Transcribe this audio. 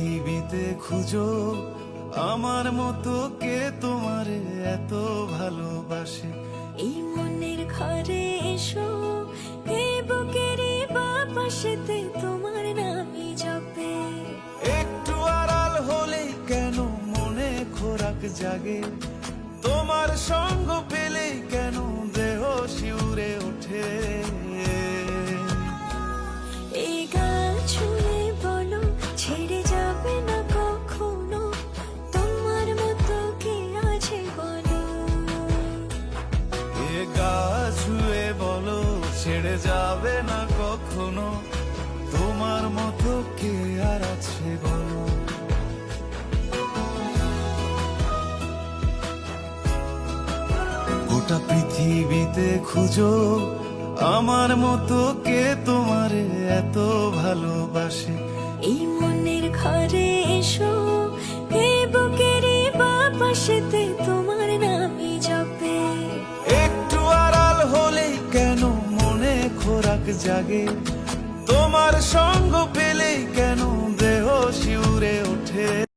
পৃথিবীতে খুঁজো আমার মতো কে তোমারে এত ভালোবাসে। এই মনের ঘরে এসো, এই বুকেরই বাপাশেতে তোমার নামই জপে। একটু আড়াল হলেই কেন মনে খোরাক জাগে, তোমার সঙ্গ পেলেই কেন দেহ শিউরে ওঠে। এই গান ছুঁয়ে বলো ছেড়ে যাবে না কখনো, তোমার মতো কে আছে বলো। এ গা ছুঁয়ে বলো ছেড়ে যাবে না কখনো, তোমার মতো কে আর আছে বলো। গোটা পৃথিবীতে খুঁজো আমার মতো কে তোমারে এত ভালোবাসে। এই মনের ঘরে এসো, এই বুকেরই বাপাশেতে তোমার নামই জপে। একটু আড়াল হলেই কেন মনে খোরাক জাগে,